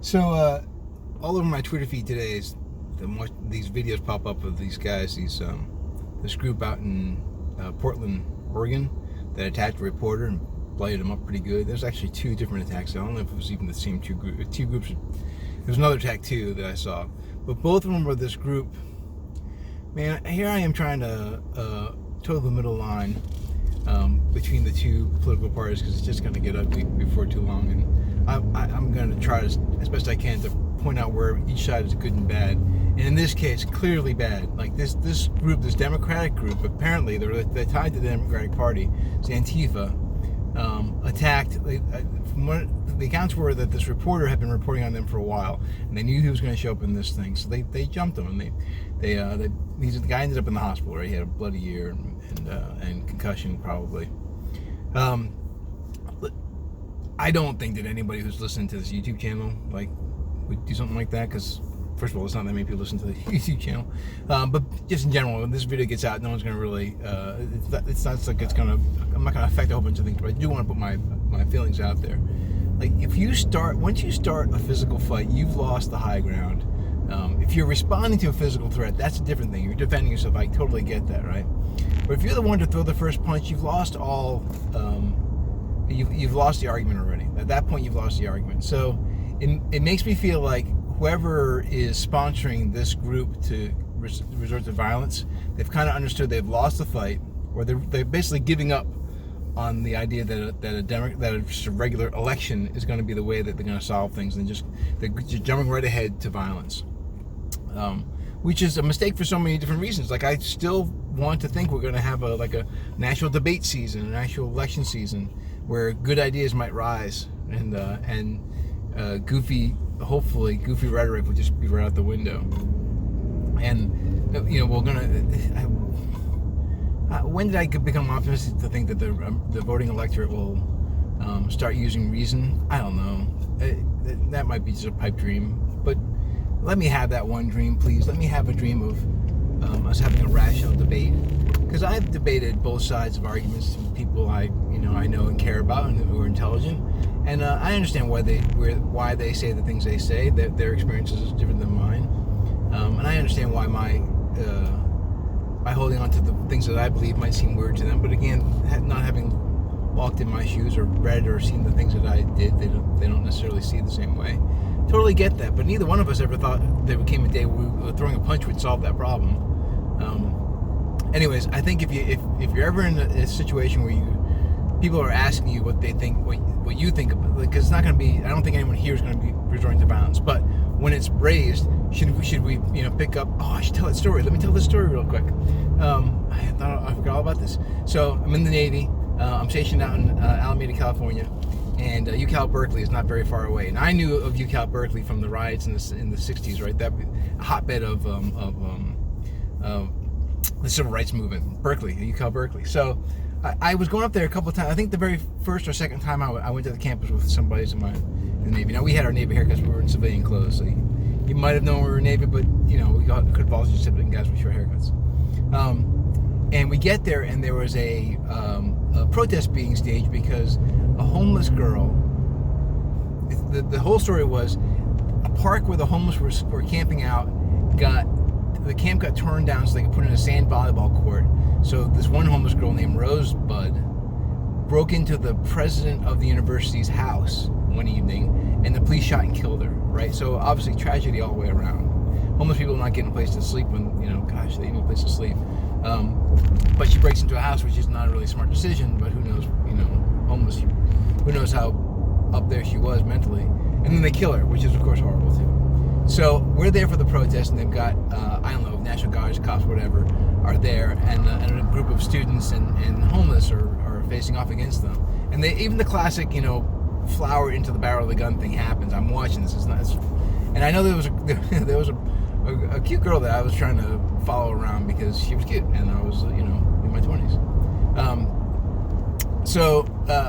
So, all over my Twitter feed today is these videos pop up of these guys, this group out in Portland, Oregon, that attacked a reporter and bloodied him up pretty good. There's actually two different attacks. I don't know if it was even the same two groups. There was another attack too that I saw, but both of them were this group. Man, here I am trying to toe the middle line between the two political parties because it's just going to get ugly before too long, and I'm going to try as best I can to point out where each side is good and bad. And in this case, clearly bad. Like this group, this Democratic group, apparently they're tied to the Democratic Party. It's Antifa. Attacked. From what the accounts were, that this reporter had been reporting on them for a while, and they knew he was going to show up in this thing, so they jumped him, and the guy ended up in the hospital. Right, he had a bloody ear and concussion probably. I don't think that anybody who's listening to this YouTube channel would do something like that, because first of all, there's not that many people listen to the YouTube channel, but just in general, when this video gets out, no one's going to really, it's not like it's going to, I'm not going to affect a whole bunch of things, but I do want to put my feelings out there. Like, once you start a physical fight, you've lost the high ground. If you're responding to a physical threat, that's a different thing. You're defending yourself. I totally get that, right? But if you're the one to throw the first punch, you've lost all, you've lost the argument already. At that point, you've lost the argument. So it makes me feel like whoever is sponsoring this group to resort to violence, they've kind of understood they've lost the fight, or they're basically giving up on the idea that just a regular election is going to be the way that they're going to solve things, and they're just jumping right ahead to violence, which is a mistake for so many different reasons. Like, I still want to think we're going to have a national debate season, an actual election season, where good ideas might rise, and hopefully goofy rhetoric will just be right out the window. And we're gonna. When did I become optimistic to think that the voting electorate will start using reason? I don't know. That might be just a pipe dream. But let me have that one dream, please. Let me have a dream of us having a rational debate. Because I've debated both sides of arguments with people I know and care about, and who are intelligent, and I understand why they say the things they say. That their experiences is different than mine, and I understand why my holding on to the things that I believe might seem weird to them. But again, not having walked in my shoes or read or seen the things that I did, they don't necessarily see it the same way. Totally get that, but neither one of us ever thought there came a day where throwing a punch would solve that problem. Anyways, I think if you're ever in a situation where people are asking you what they think, what you think about, because it's not going to be, I don't think anyone here is going to be resorting to violence, but when it's raised, should we pick up, I should tell that story. Let me tell this story real quick. I forgot all about this. So I'm in the Navy. I'm stationed out in Alameda, California, and UCal Berkeley is not very far away. And I knew of UCal Berkeley from the riots in the 60s, right? That hotbed of the civil rights movement, Berkeley, UCal Berkeley. So I was going up there a couple of times. I think the very first or second time I went to the campus with some buddies in the Navy. Now, we had our Navy haircuts. We were in civilian clothes, so you might have known we were Navy, but we could have also just been guys with short haircuts. And we get there, and there was a protest being staged because a homeless girl. The whole story was a park where the homeless were camping out. The camp got torn down so they could put in a sand volleyball court. So this one homeless girl named Rosebud broke into the president of the university's house one evening, and the police shot and killed her, right? So obviously tragedy all the way around. Homeless people not getting a place to sleep when, they need a place to sleep. But she breaks into a house, which is not a really smart decision, but who knows, homeless, who knows how up there she was mentally. And then they kill her, which is of course horrible too. So we're there for the protest, and they've got, National Guards, cops, whatever, are there, and a group of students and homeless are facing off against them. And even the classic, flower into the barrel of the gun thing happens. I'm watching this. And I know there was a cute girl that I was trying to follow around because she was cute, and I was, in my 20s. So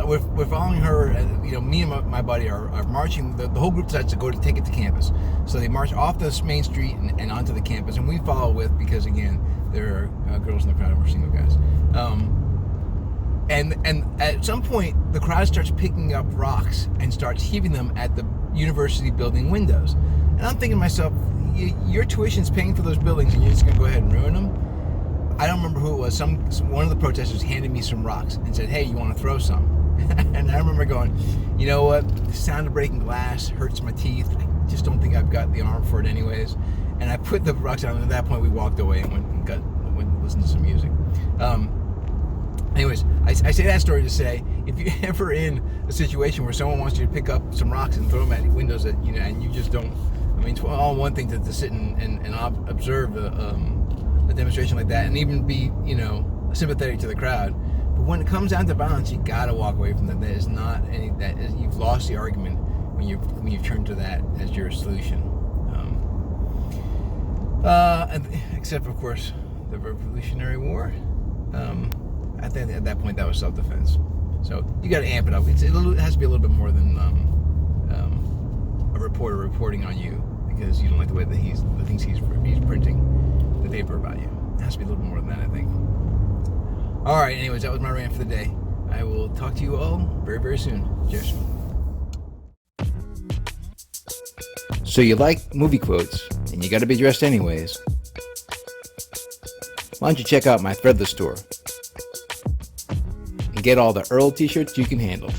we're following her, and me and my buddy are marching. The whole group decides to take it to campus. So they march off this main street and onto the campus, and we follow because again, there are girls in the crowd and we're single guys. And at some point, the crowd starts picking up rocks and starts heaving them at the university building windows. And I'm thinking to myself, your tuition's paying for those buildings and you're just going to go ahead and ruin them? I don't remember who it was. One of the protesters handed me some rocks and said, hey, you want to throw some? And I remember going, you know what? The sound of breaking glass hurts my teeth. I just don't think I've got the arm for it anyways. And I put the rocks down, and at that point we walked away and went and listened to some music. Anyways, I say that story to say, if you're ever in a situation where someone wants you to pick up some rocks and throw them at windows that, you know, and you just don't, I mean, it's all one thing to sit and observe a demonstration like that and even be, you know, sympathetic to the crowd. But when it comes down to violence, you gotta walk away from that. That is not any, that is, you've lost the argument when you've turned to that as your solution. Except of course the Revolutionary War. I think at that point that was self-defense. So you got to amp it up. It has to be a little bit more than a reporter reporting on you because you don't like the way that he's printing the paper about you. It has to be a little bit more than that, I think. All right. Anyways, that was my rant for the day. I will talk to you all very, very soon. Cheers. So you like movie quotes, and you got to be dressed anyways. Why don't you check out my Threadless store and get all the Earl t-shirts you can handle.